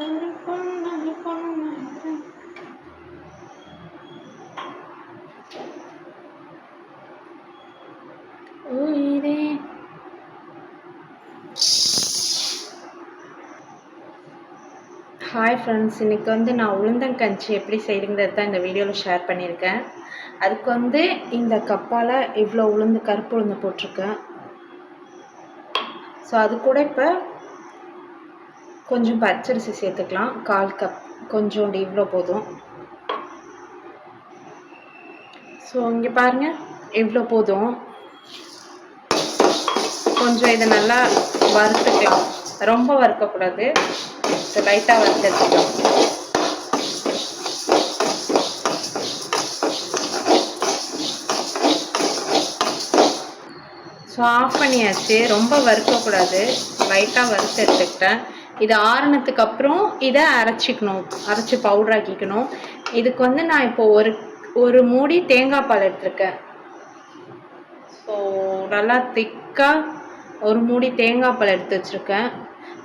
ஒரு பொண்ணு பொண்ணு உயிரே. ஹாய் ஃப்ரெண்ட்ஸ், இன்றைக்கி வந்து நான் உளுந்தங்கஞ்சி எப்படி செய்யுங்கிறது தான் இந்த வீடியோவில் ஷேர் பண்ணியிருக்கேன். அதுக்கு வந்து இந்த கப்பால் இவ்வளோ உளுந்து கருப்பு உளுந்து போட்டிருக்கேன். ஸோ அது கூட இப்போ கொஞ்சம் பச்சரிசி சேர்த்துக்கலாம். 1/4 கப், கொஞ்சோண்டு இவ்வளோ போதும். ஸோ இங்கே பாருங்கள், இவ்வளோ போதும். கொஞ்சம் இதை நல்லா வறுத்துக்கலாம், ரொம்ப வறுக்கக்கூடாது, லைட்டாக வறுத்து எடுத்துக்கலாம். ஸோ ஆஃப் பண்ணியாச்சு, ரொம்ப வறுக்கக்கூடாது, லைட்டாக வறுத்து எடுத்துக்கிட்டேன். இது ஆறுனதுக்கு அப்புறம் இதை அரைச்சி பவுடர் ஆக்கிக்கணும். இதுக்கு வந்து நான் இப்போ ஒரு மூடி தேங்காய் பால் எடுத்துருக்கேன். ஸோ நல்லா திக்காக ஒரு மூடி தேங்காய் பால் எடுத்து வச்சுருக்கேன்.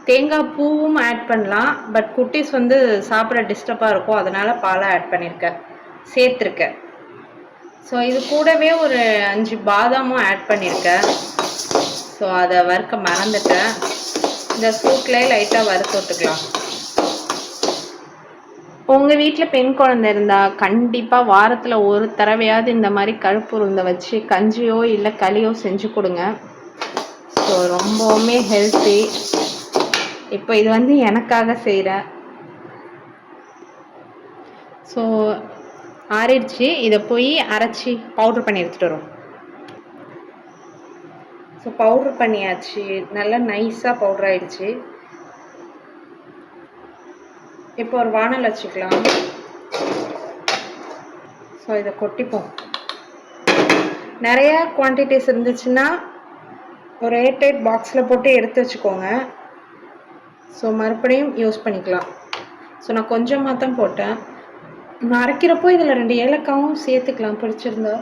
தேங்காய் பூவும் ஆட் பண்ணலாம், பட் குட்டீஸ் வந்து சாப்பிட டிஸ்டர்பாக இருக்கும், அதனால் பாலை ஆட் சேர்த்துருக்கேன். ஸோ இது கூடவே ஒரு 5 பாதாமும் ஆட் பண்ணியிருக்கேன். ஸோ அதை வறுக்க மறந்துட்டேன். இந்த சூட்லேயே லைட்டாக வறுத்து விட்டுக்கலாம். உங்கள் வீட்டில் பெண் குழந்தை இருந்தால் கண்டிப்பாக வாரத்தில் ஒரு தடவையாவது இந்த மாதிரி கருப்பு உளுந்தை வச்சு கஞ்சியோ இல்லை களியோ செஞ்சு கொடுங்க. ஸோ ரொம்பவுமே ஹெல்த்தி. இப்போ இது வந்து எனக்காக செய்கிறேன். ஸோ ஆறிடுச்சு, இதை போய் அரைச்சி பவுட்ரு பண்ணி எடுத்துகிட்டு வரும். ஸோ பவுட்ரு பண்ணியாச்சு, நல்லா நைஸாக பவுட்ரு ஆகிடுச்சு. இப்போ ஒரு வானல் வச்சுக்கலாம். ஸோ இதை கொட்டிப்போம். நிறையா குவான்டிட்டிஸ் இருந்துச்சுன்னா ஒரு ஏர்டைட் பாக்ஸில் போட்டு எடுத்து வச்சுக்கோங்க. ஸோ மறுபடியும் யூஸ் பண்ணிக்கலாம். ஸோ நான் கொஞ்சமாக தான் போட்டேன். நான் அரைக்கிறப்போ இதில் 2 ஏலக்காவும் சேர்த்துக்கலாம் பிடிச்சிருந்தா.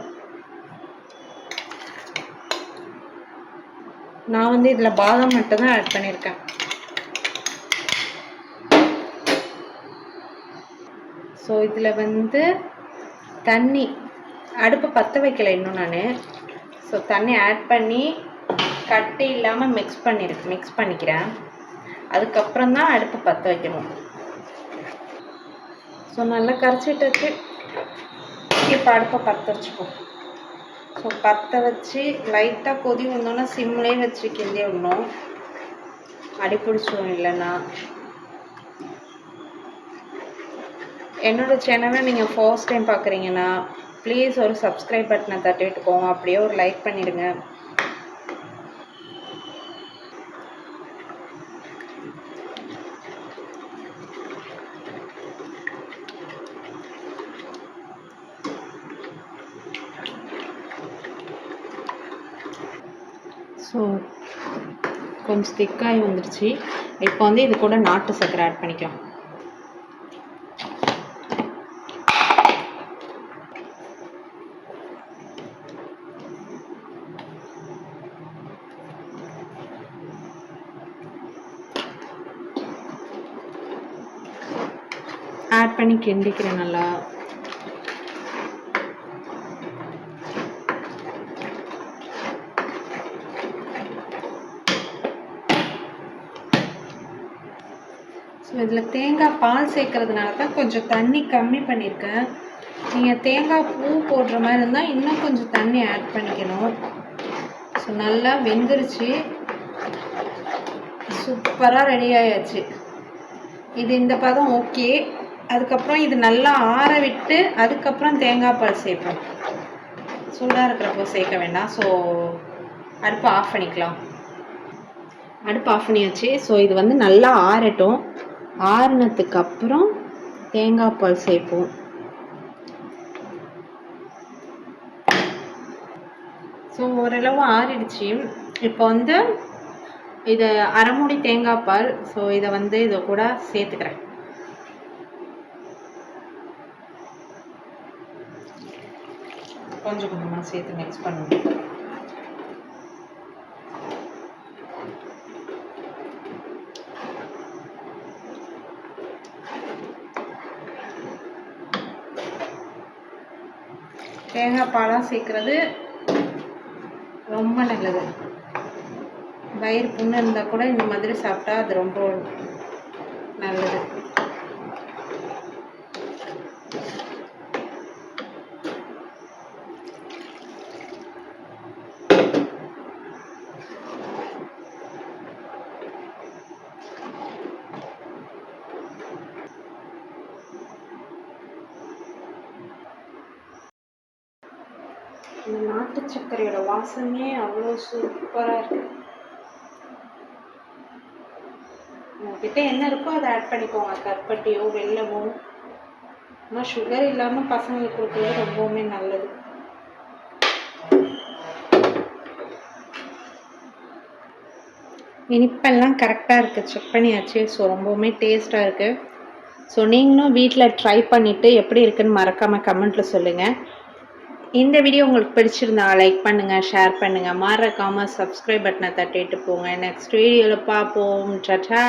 நான் வந்து இதில் பாதாம் மட்டும் தான் ஆட் பண்ணியிருக்கேன். ஸோ இதில் வந்து தண்ணி, அடுப்பு பற்ற வைக்கல இன்னும் நான். ஸோ தண்ணி ஆட் பண்ணி கட்டி இல்லாமல் மிக்ஸ் பண்ணிக்கிறேன். அதுக்கப்புறம் தான் அடுப்பு பற்ற வைக்கணும். ஸோ நல்லா கரைச்சிட்டாச்சு. இப்போ அடுப்பை பற்ற வச்சுப்போம். ஸோ பற்ற வச்சு லைட்டாக கொதி வந்தோன்னா சிம்லேயே வச்சு கிண்டி விடணும், அடி பிடிச்சிடும் இல்லைன்னா. என்னோடய சேனலை நீங்கள் ஃபர்ஸ்ட் டைம் பார்க்குறீங்கன்னா ப்ளீஸ் ஒரு சப்ஸ்கிரைப் பட்டனை தட்டி விட்டுக்கோங்க, அப்படியே ஒரு லைக் பண்ணிடுங்க. ஸோ கொஞ்சம் திக்காகி வந்துடுச்சு. இப்போ வந்து இது கூட நாட்டு சர்க்கரை ஆட் பண்ணிக்கலாம். ஆட் பண்ணி கிண்டிக்கிறேன் நல்லா. ஸோ இதில் தேங்காய் பால் சேர்க்கறதுனால தான் கொஞ்சம் தண்ணி கம்மி பண்ணியிருக்கேன். நீங்கள் தேங்காய் பூ போடுற மாதிரி இருந்தால் இன்னும் கொஞ்சம் தண்ணி ஆட் பண்ணிக்கணும். ஸோ நல்லா வெந்துருச்சு, சூப்பராக ரெடி ஆயாச்சு. இது இந்த பதம் ஓகே. அதுக்கப்புறம் இது நல்லா ஆற விட்டு அதுக்கப்புறம் தேங்காய் பால் சேர்ப்போம். சூடாக இருக்கிறப்போ சேர்க்க வேண்டாம். ஸோ அடுப்பு ஆஃப் பண்ணிக்கலாம். அடுப்பு ஆஃப் பண்ணியாச்சு. ஸோ இது வந்து நல்லா ஆறட்டும். ஆறுனதுக்கு அப்புறம் தேங்காய் பால் சேர்ப்போம். ஸோ ஓரளவு ஆறிடுச்சு. இப்போ வந்து இது அரை மூடி தேங்காய் பால். ஸோ இதை வந்து இதை கூட சேர்த்துக்கிறேன். கொஞ்சம் கொஞ்சமாக சேர்த்து மிக்ஸ் பண்ணுவோம். தேங்காய் பாலாக சேர்க்குறது ரொம்ப நல்லது. வயிறு புண்ணு இருந்தால் கூட இந்த மாதிரி சாப்பிட்டா அது ரொம்ப நல்லது. இந்த நாட்டு சர்க்கரையோட வாசமே அவ்வளோ சூப்பராக இருக்குது. உங்ககிட்ட என்ன இருக்கோ அதை ஆட் பண்ணிக்கோங்க, கருப்பட்டியோ வெல்லமோ. ஆனால் சுகர் இல்லாமல் பசங்களுக்கு கொடுக்குறது ரொம்பவுமே நல்லது. இனிப்பெல்லாம் கரெக்டாக இருக்குது, செக் பண்ணியாச்சு. ஸோ ரொம்பவுமே டேஸ்ட்டாக இருக்குது. ஸோ நீங்களும் வீட்டில் ட்ரை பண்ணிவிட்டு எப்படி இருக்குன்னு மறக்காமல் கமெண்ட்டில் சொல்லுங்கள். இந்த வீடியோ உங்களுக்கு பிடிச்சிருந்தா லைக் பண்ணுங்கள், ஷேர் பண்ணுங்கள், மறக்காமல் சப்ஸ்கிரைப் பட்டனை தட்டிட்டு போங்க. நெக்ஸ்ட் வீடியோவில் பார்ப்போம். டாடா.